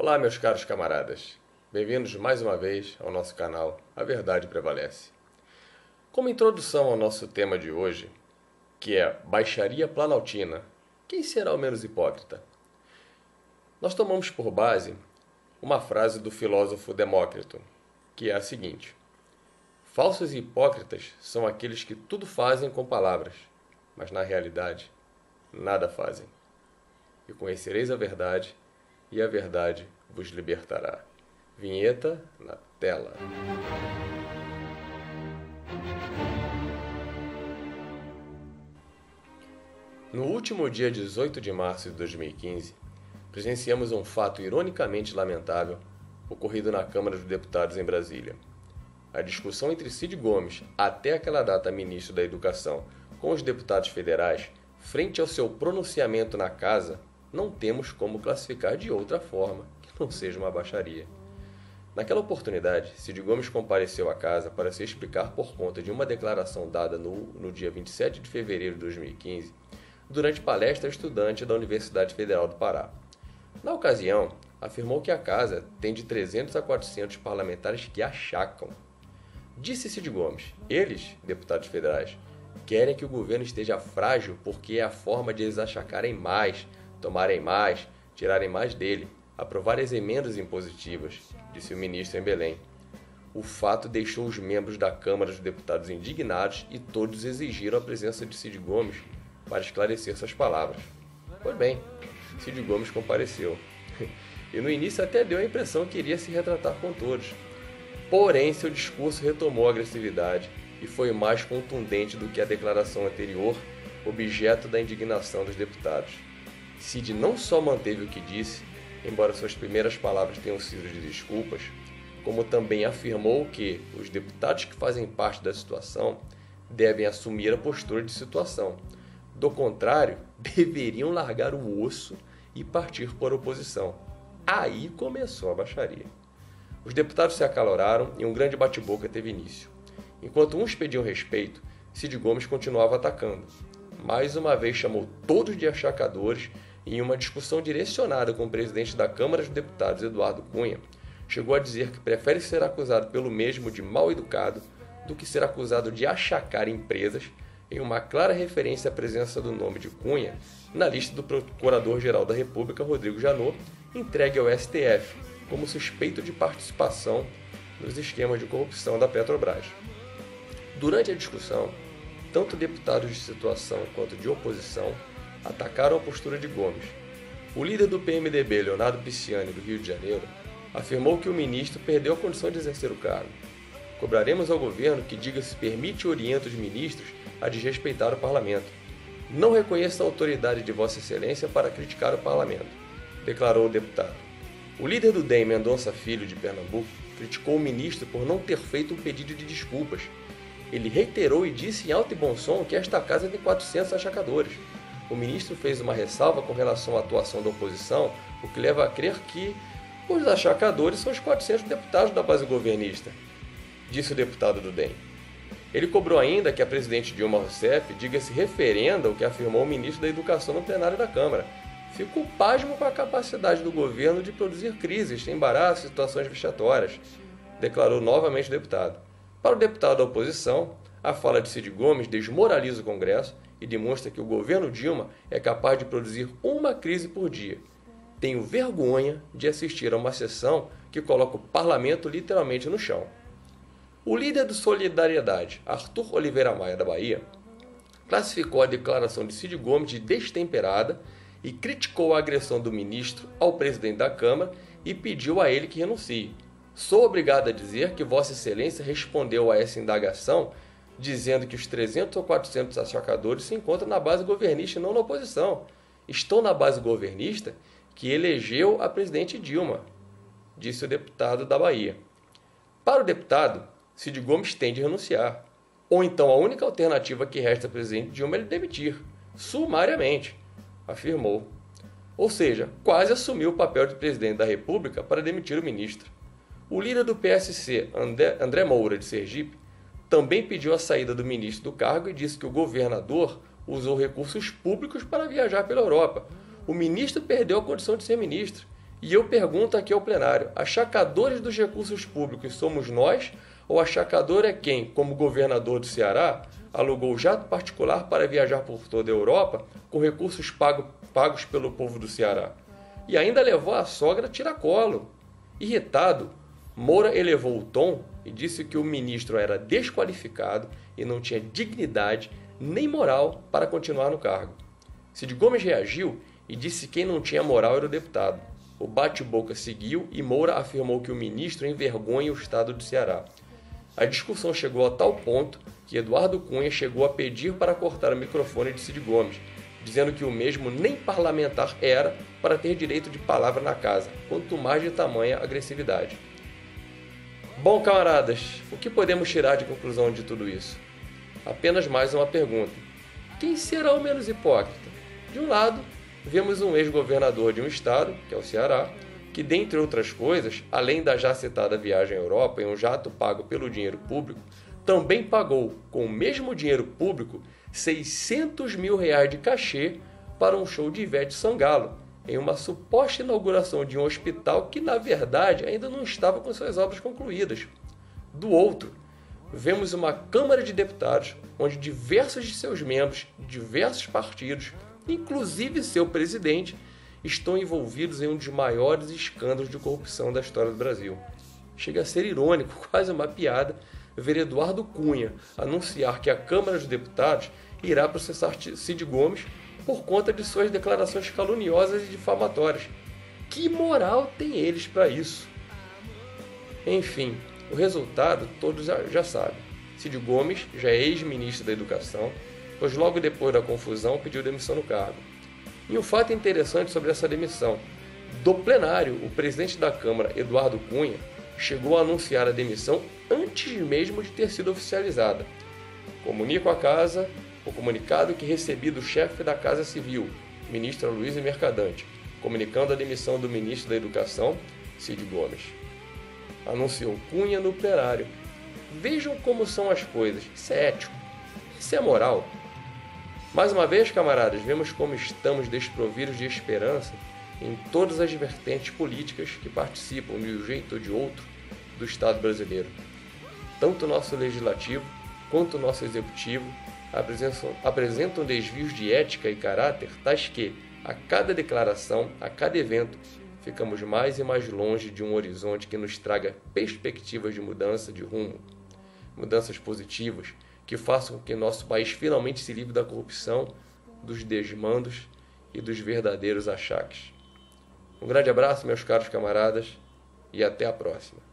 Olá, meus caros camaradas. Bem-vindos mais uma vez ao nosso canal A Verdade Prevalece. Como introdução ao nosso tema de hoje, que é Baixaria Planaltina, quem será o menos hipócrita? Nós tomamos por base uma frase do filósofo Demócrito, que é a seguinte: falsos e hipócritas são aqueles que tudo fazem com palavras, mas na realidade nada fazem. E conhecereis a verdade, e a verdade vos libertará. Vinheta na tela. No último dia 18 de março de 2015, presenciamos um fato ironicamente lamentável ocorrido na Câmara dos Deputados em Brasília. A discussão entre Cid Gomes, até aquela data ministro da Educação, com os deputados federais, frente ao seu pronunciamento na casa, não temos como classificar de outra forma que não seja uma baixaria. Naquela oportunidade, Cid Gomes compareceu à casa para se explicar por conta de uma declaração dada no dia 27 de fevereiro de 2015, durante palestra a estudante da Universidade Federal do Pará. Na ocasião, afirmou que a casa tem de 300 a 400 parlamentares que achacam. Disse Cid Gomes, eles, deputados federais, querem que o governo esteja frágil porque é a forma de eles achacarem mais, tomarem mais, tirarem mais dele, aprovar as emendas impositivas, disse o ministro em Belém. O fato deixou os membros da Câmara dos Deputados indignados e todos exigiram a presença de Cid Gomes para esclarecer suas palavras. Pois bem, Cid Gomes compareceu. E no início até deu a impressão que iria se retratar com todos. Porém, seu discurso retomou a agressividade e foi mais contundente do que a declaração anterior, objeto da indignação dos deputados. Cid não só manteve o que disse, embora suas primeiras palavras tenham sido de desculpas, como também afirmou que os deputados que fazem parte da situação devem assumir a postura de situação. Do contrário, deveriam largar o osso e partir para a oposição. Aí começou a baixaria. Os deputados se acaloraram e um grande bate-boca teve início. Enquanto uns pediam respeito, Cid Gomes continuava atacando. Mais uma vez chamou todos de achacadores e em uma discussão direcionada com o presidente da Câmara dos Deputados, Eduardo Cunha, chegou a dizer que prefere ser acusado pelo mesmo de mal educado do que ser acusado de achacar empresas, em uma clara referência à presença do nome de Cunha na lista do Procurador-Geral da República, Rodrigo Janot, entregue ao STF como suspeito de participação nos esquemas de corrupção da Petrobras. Durante a discussão, tanto deputados de situação quanto de oposição atacaram a postura de Gomes. O líder do PMDB, Leonardo Pisciani, do Rio de Janeiro, afirmou que o ministro perdeu a condição de exercer o cargo. Cobraremos ao governo que diga se permite e orienta os ministros a desrespeitar o parlamento. Não reconheço a autoridade de Vossa Excelência para criticar o parlamento, declarou o deputado. O líder do DEM, Mendonça Filho, de Pernambuco, criticou o ministro por não ter feito um pedido de desculpas. Ele reiterou e disse em alto e bom som que esta casa tem 400 achacadores. O ministro fez uma ressalva com relação à atuação da oposição, o que leva a crer que os achacadores são os 400 deputados da base governista, disse o deputado do DEM. Ele cobrou ainda que a presidente Dilma Rousseff diga se referenda ao que afirmou o ministro da Educação no plenário da Câmara. Fico pasmo com a capacidade do governo de produzir crises, embaraços e situações vexatórias, declarou novamente o deputado. Para o deputado da oposição, a fala de Cid Gomes desmoraliza o Congresso e demonstra que o governo Dilma é capaz de produzir uma crise por dia. Tenho vergonha de assistir a uma sessão que coloca o parlamento literalmente no chão. O líder do Solidariedade, Arthur Oliveira Maia, da Bahia, classificou a declaração de Cid Gomes de destemperada e criticou a agressão do ministro ao presidente da Câmara e pediu a ele que renuncie. Sou obrigado a dizer que Vossa Excelência respondeu a essa indagação dizendo que os 300 ou 400 achacadores se encontram na base governista e não na oposição. Estão na base governista que elegeu a presidente Dilma, disse o deputado da Bahia. Para o deputado, Cid Gomes tem de renunciar. Ou então a única alternativa que resta ao presidente Dilma é ele demitir, sumariamente, afirmou. Ou seja, quase assumiu o papel de presidente da República para demitir o ministro. O líder do PSC, André Moura, de Sergipe, também pediu a saída do ministro do cargo e disse que o governador usou recursos públicos para viajar pela Europa. O ministro perdeu a condição de ser ministro E eu pergunto aqui ao plenário, achacadores dos recursos públicos somos nós ou achacador é quem, como governador do Ceará, alugou jato particular para viajar por toda a Europa com recursos pagos pelo povo do Ceará? E ainda levou a sogra a tiracolo. Irritado, Moura elevou o tom e disse que o ministro era desqualificado e não tinha dignidade nem moral para continuar no cargo. Cid Gomes reagiu e disse que quem não tinha moral era o deputado. O bate-boca seguiu e Moura afirmou que o ministro envergonha o estado do Ceará. A discussão chegou a tal ponto que Eduardo Cunha chegou a pedir para cortar o microfone de Cid Gomes, dizendo que o mesmo nem parlamentar era para ter direito de palavra na casa, quanto mais de tamanha agressividade. Bom, camaradas, o que podemos tirar de conclusão de tudo isso? Apenas mais uma pergunta. Quem será o menos hipócrita? De um lado, vemos um ex-governador de um estado, que é o Ceará, que, dentre outras coisas, além da já citada viagem à Europa em um jato pago pelo dinheiro público, também pagou, com o mesmo dinheiro público, R$600 mil de cachê para um show de Ivete Sangalo, em uma suposta inauguração de um hospital que, na verdade, ainda não estava com suas obras concluídas. Do outro, vemos uma Câmara de Deputados onde diversos de seus membros, de diversos partidos, inclusive seu presidente, estão envolvidos em um dos maiores escândalos de corrupção da história do Brasil. Chega a ser irônico, quase uma piada, ver Eduardo Cunha anunciar que a Câmara dos Deputados irá processar Cid Gomes por conta de suas declarações caluniosas e difamatórias. Que moral tem eles para isso? Enfim, o resultado todos já sabem. Cid Gomes já é ex-ministro da Educação, pois logo depois da confusão pediu demissão no cargo. E um fato interessante sobre essa demissão. Do plenário, o presidente da Câmara, Eduardo Cunha, chegou a anunciar a demissão antes mesmo de ter sido oficializada. Comunico à Casa o comunicado que recebi do chefe da Casa Civil, ministra Luísa Mercadante, comunicando a demissão do ministro da Educação, Cid Gomes. Anunciou Cunha no plenário. Vejam como são as coisas. Isso é ético. Isso é moral. Mais uma vez, camaradas, vemos como estamos desprovidos de esperança em todas as vertentes políticas que participam, de um jeito ou de outro, do Estado brasileiro. Tanto o nosso legislativo quanto o nosso executivo apresentam desvios de ética e caráter tais que, a cada declaração, a cada evento, ficamos mais e mais longe de um horizonte que nos traga perspectivas de mudança de rumo, mudanças positivas, que façam com que nosso país finalmente se livre da corrupção, dos desmandos e dos verdadeiros achaques. Um grande abraço, meus caros camaradas, e até a próxima.